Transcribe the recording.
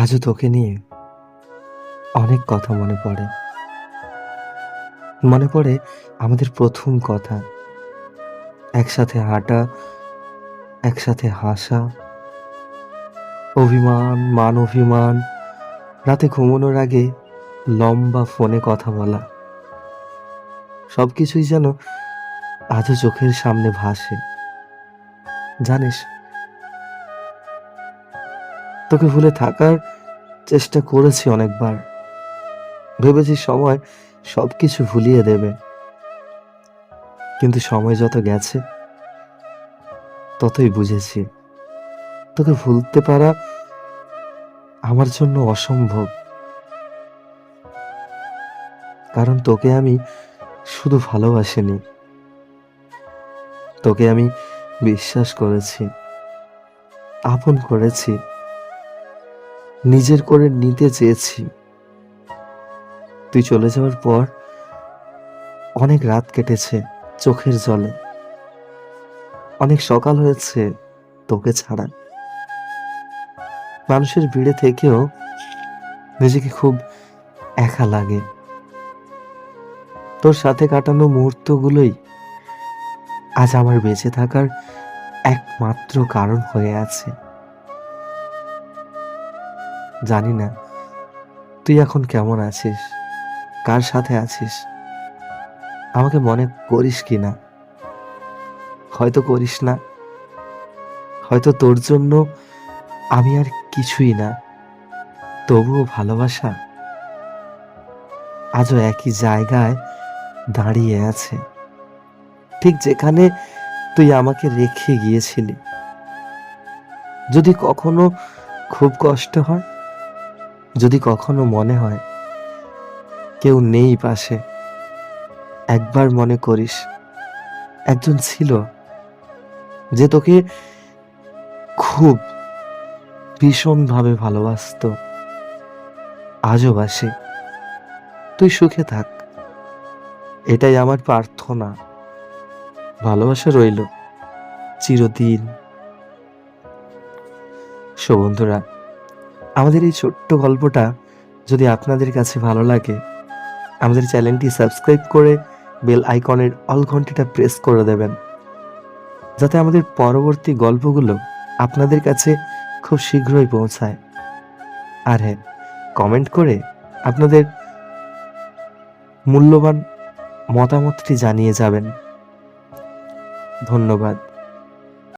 আজও তোকে নিয়ে অনেক কথা মনে পড়ে আমাদের প্রথম কথা, একসাথে হাঁটা, একসাথে হাসা, অভিমান মান অভিমান, রাতে ঘুমানোর আগে লম্বা ফোনে কথা বলা, সবকিছুই যেন আজও চোখের সামনে ভাসে। জানিস, তোকে ভুলে থাকার চেষ্টা করেছি অনেকবার, ভেবেছি সময় সবকিছু ভুলিয়ে দেবে, কিন্তু সময় যত গেছে ততই বুঝেছি তোকে ভুলতে পারা আমার জন্য অসম্ভব। কারণ তোকে আমি শুধু ভালোবাসিনি, তোকে আমি বিশ্বাস করেছি, আপন করেছি, নিজের করে নিতে চেয়েছি। তুই চলে যাওয়ার পর অনেক রাত কেটেছে চোখের জলে, অনেক সকাল হয়েছে তোকে ছাড়া। মানুষের ভিড়ে থেকেও নিজেকে খুব একা লাগে। তোর সাথে কাটানো মুহূর্তগুলোই আজ আমার বেঁচে থাকার একমাত্র কারণ হয়ে আছে। জানি না তুই এখন কেমন আছিস, কার সাথে আছিস, আমাকে মনে করিস কিনা। হয়তো করিস না, হয়তো তোর জন্য আমি আর কিছুই না, তবুও ভালোবাসা আজও একই জায়গায় দাঁড়িয়ে আছে, ঠিক যেখানে তুই আমাকে রেখে গিয়েছিলি। যদি কখনো খুব কষ্ট হয়, যদি কখনো মনে হয় কেউ নেই পাশে, একবার মনে করিস একজন ছিল যে তোকে খুব ভীষণভাবে ভালোবাসতো, আজও বাসে। তুই সুখে থাক, এটাই আমার প্রার্থনা। ভালোবাসা রইল চিরদিন। সো বন্ধুরা, আমাদের এই ছোট্ট গল্পটা যদি আপনাদের কাছে ভালো লাগে, আমাদের চ্যানেলটি সাবস্ক্রাইব করে বেল আইকনের অল ঘন্টিটা প্রেস করে দেবেন, যাতে আমাদের পরবর্তী গল্পগুলো আপনাদের কাছে খুব শীঘ্রই পৌঁছায়। আর হ্যাঁ, কমেন্ট করে আপনাদের মূল্যবান মতামতটি জানিয়ে যাবেন। ধন্যবাদ।